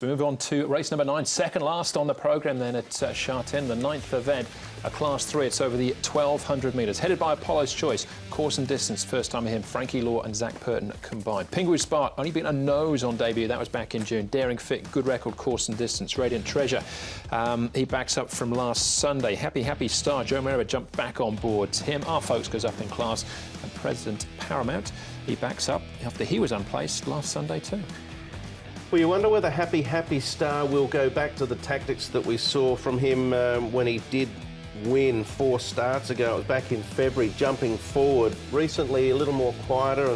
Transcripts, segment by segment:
We move on to race number 9, second last on the programme then at Sha-Tin, the 9th event, a Class 3. It's over the 1,200 metres. Headed by Apollo's Choice, course and distance, first time with him, Frankie Law and Zach Purton combined. Pingu Spark, only beaten a nose on debut, that was back in June. Daring Fit, good record, course and distance. Radiant Treasure, he backs up from last Sunday. Happy Star, Joe Merritt jumped back on board. Him, our folks, goes up in class. And President Paramount, he backs up after he was unplaced last Sunday too. Well, you wonder whether Happy Star will go back to the tactics that we saw from him when he did win 4 starts ago. It was back in February, jumping forward. Recently, a little more quieter,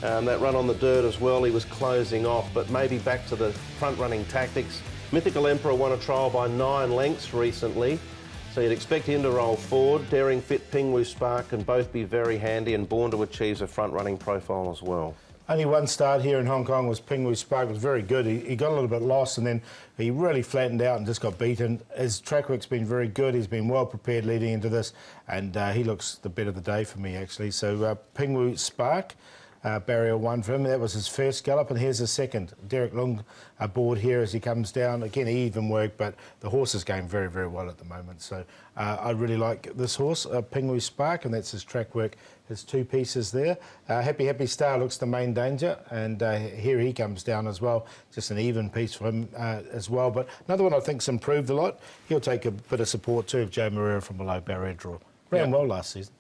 and that run on the dirt as well, he was closing off, but maybe back to the front-running tactics. Mythical Emperor won a trial by 9 lengths recently, so you'd expect him to roll forward. Daring Fit, Pingu Spark can both be very handy, and Born to Achieve's a front-running profile as well. Only one start here in Hong Kong was Pingu Spark. It was very good. He got a little bit lost and then he really flattened out and just got beaten. His track work's been very good. He's been well prepared leading into this, and he looks the bet of the day for me, actually. So Pingu Spark, barrier 1 for him. That was his first gallop, and here's his second. Derek Lung aboard here as he comes down. Again, he even worked, but the horse is going very, very well at the moment. So I really like this horse, Pingu Spark, and that's his track work. His 2 pieces there. Happy Star looks the main danger, and here he comes down as well. Just an even piece for him as well. But another one I think's improved a lot. He'll take a bit of support too of Joe Moreira from below barrier draw. Ran well last season.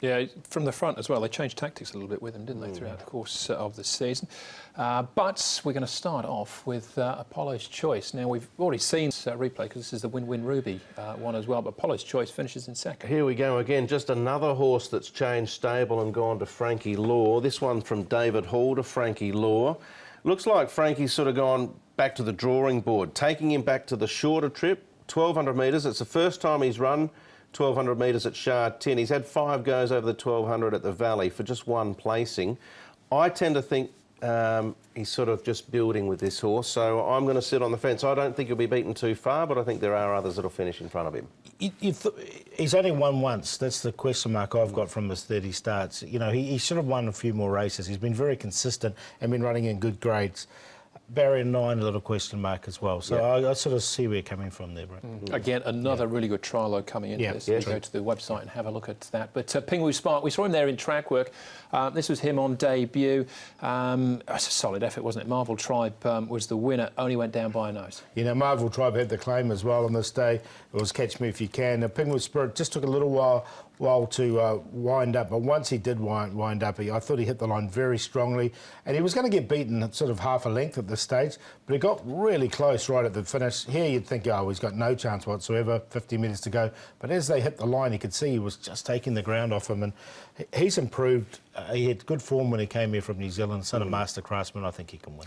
Yeah, from the front as well. They changed tactics a little bit with him, didn't they, throughout the course of the season. But we're going to start off with Apollo's Choice. Now, we've already seen replay because this is the Win-Win Ruby one as well, but Apollo's Choice finishes in second. Here we go again, just another horse that's changed stable and gone to Frankie Law. This one from David Hall to Frankie Law. Looks like Frankie's sort of gone back to the drawing board, taking him back to the shorter trip, 1,200 metres. It's the first time he's run 1,200 metres at Sha-Tin. He's had 5 goes over the 1,200 at the Valley for just 1 placing. I tend to think he's sort of just building with this horse, so I'm going to sit on the fence. I don't think he'll be beaten too far, but I think there are others that'll finish in front of him. He's only won once. That's the question mark I've got from his 30 starts. You know, he should have won a few more races. He's been very consistent and been running in good grades. Barrier 9, a little question mark as well. So I sort of see where you're coming from there, Brett. Again, another really good trial load coming into this. Yes. Go to the website and have a look at that. But Pingu Spark, we saw him there in track work. This was him on debut. It's a solid effort, wasn't it? Marvel Tribe was the winner, only went down by a nose. You know, Marvel Tribe had the claim as well on this day. It was Catch Me If You Can. Now, Pingu Spirit just took a little while to wind up, but once he did wind up, I thought he hit the line very strongly, and he was going to get beaten at sort of half a length at this stage, but he got really close right at the finish. Here you'd think, oh, he's got no chance whatsoever, 50 metres to go, but as they hit the line, you could see he was just taking the ground off him, and he's improved. He had good form when he came here from New Zealand, son of Master Craftsman. I think he can win.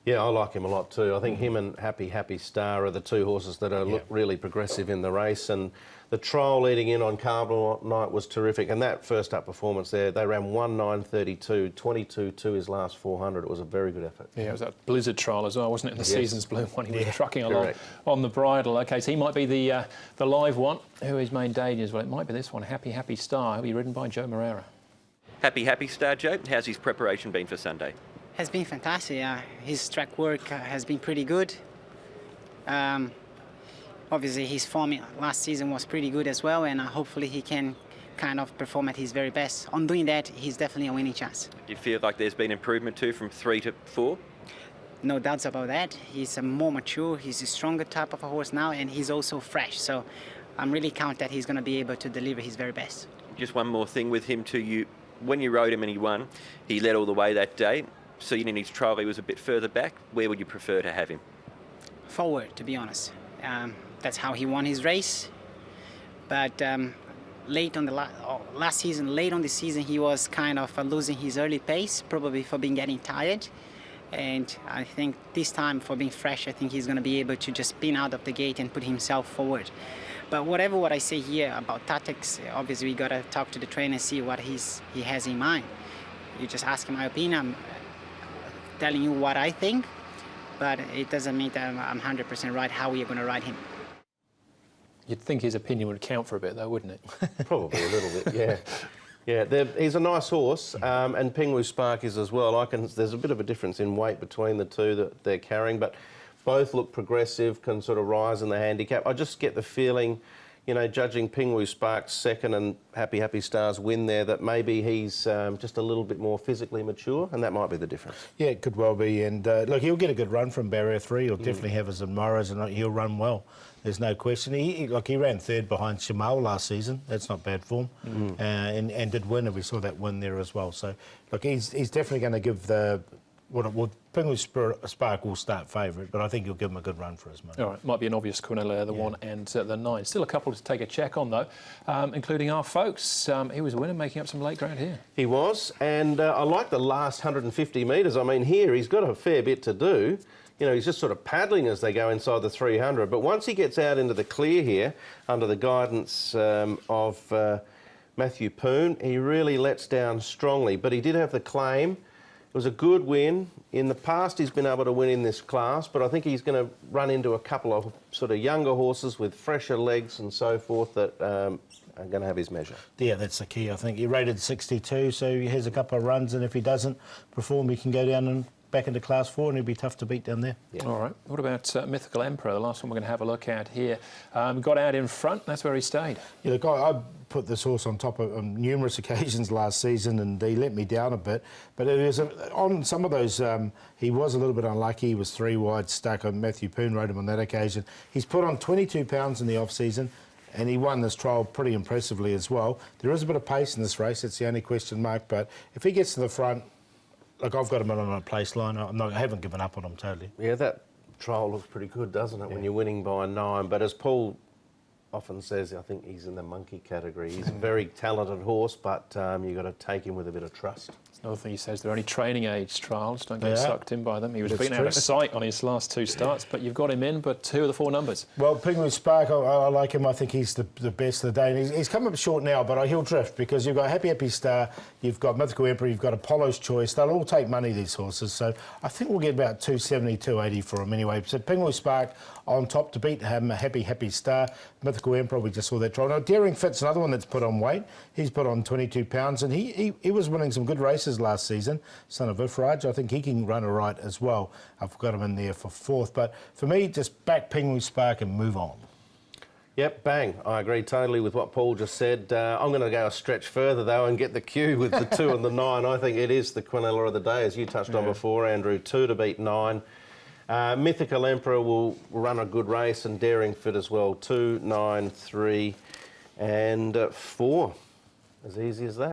Yeah, I like him a lot too. I think him and Happy Star are the 2 horses that are look really progressive in the race, and the trial leading in on Carbon Night was terrific, and that first up performance there, they ran 1:9:32, 22.2 his last 400. It was a very good effort. Yeah, it was that Blizzard trial as well, wasn't it? The Seasons Bloom one, he was trucking along on the bridle. OK, so he might be the live one. Who his main danger is? Well, it might be this one, Happy Star. He'll be ridden by Joe Moreira. Happy Star, Joe. How's his preparation been for Sunday? Has been fantastic. His track work has been pretty good. Obviously, his form last season was pretty good as well, and hopefully he can kind of perform at his very best. On doing that, he's definitely a winning chance. Do you feel like there's been improvement too from 3 to 4? No doubts about that. He's a more mature, he's a stronger type of a horse now, and he's also fresh. So I'm really confident that he's going to be able to deliver his very best. Just one more thing with him too. When you rode him and he won, he led all the way that day. So in his trial, he was a bit further back. Where would you prefer to have him? Forward, to be honest. That's how he won his race. But late on the last season, late on the season, he was kind of losing his early pace, probably for being getting tired. And I think this time, for being fresh, I think he's going to be able to just spin out of the gate and put himself forward. But whatever what I say here about tactics, obviously we got to talk to the trainer and see what he has in mind. You just ask him my opinion. I'm telling you what I think, but it doesn't mean that I'm 100% right how we are going to ride him. You'd think his opinion would count for a bit, though, wouldn't it? Probably a little bit, yeah. Yeah, he's a nice horse, and Pingu Spark is as well. There's a bit of a difference in weight between the 2 that they're carrying, but both look progressive, can sort of rise in the handicap. I just get the feeling, you know, judging Pingwu Sparks second and Happy Stars win there, that maybe he's just a little bit more physically mature, and that might be the difference. Yeah, it could well be. And look, he'll get a good run from barrier 3. He'll definitely have his admirers, and he'll run well. There's no question. He ran third behind Shamal last season. That's not bad form, and did win, and we saw that win there as well. So, look, he's definitely going to give Pingwu Spark will start favourite, but I think he'll give him a good run for his money. All right, might be an obvious Quinella, the 1 and the 9. Still a couple to take a check on, though, including our folks. He was a winner, making up some late ground here. He was, and I like the last 150 metres. I mean, here he's got a fair bit to do. You know, he's just sort of paddling as they go inside the 300. But once he gets out into the clear here, under the guidance of Matthew Poon, he really lets down strongly. But he did have the claim. It was a good win. In the past, he's been able to win in this class, but I think he's going to run into a couple of sort of younger horses with fresher legs and so forth that are going to have his measure. Yeah, that's the key, I think. He rated 62, so he has a couple of runs, and if he doesn't perform, he can go down and back into class 4, and he'll be tough to beat down there. Yeah. All right. What about Mythical Emperor, the last one we're going to have a look at here? Got out in front, that's where he stayed. Yeah, look, I put this horse on top of numerous occasions last season, and he let me down a bit. But it was on some of those, he was a little bit unlucky. He was 3 wide stuck. Matthew Poon rode him on that occasion. He's put on 22 pounds in the off-season, and he won this trial pretty impressively as well. There is a bit of pace in this race. It's the only question mark. But if he gets to the front, look, I've got him on a place line. I haven't given up on him totally. Yeah, that trial looks pretty good, doesn't it, when you're winning by 9? But as Paul often says, I think he's in the monkey category. He's a very talented horse, but you've got to take him with a bit of trust. It's another thing he says, they're only training age trials. Don't get sucked in by them. He was beaten out of sight on his last 2 starts, but you've got him in, but 2 of the 4 numbers. Well, Pingwu Spark, I like him. I think he's the best of the day. And he's come up short now, but he'll drift because you've got Happy Star, you've got Mythical Emperor, you've got Apollo's Choice. They'll all take money, these horses. So I think we'll get about 270, 280 for him anyway. So Pingwu Spark on top to beat him, Happy Star. Mythical Emperor, we just saw that trial. Now, Daring Fit's another one that's put on weight. He's put on 22 pounds, and he was winning some good races last season. Son of Ifraj, I think he can run all right as well. I've got him in there for 4th. But for me, just back Pingwu Spark and move on. Yep, bang. I agree totally with what Paul just said. I'm going to go a stretch further, though, and get the cue with the 2 and the 9. I think it is the Quinella of the day, as you touched on before, Andrew. 2 to beat 9. Mythical Emperor will run a good race, and Daring Fit as well. 2, 9, 3 and 4. As easy as that.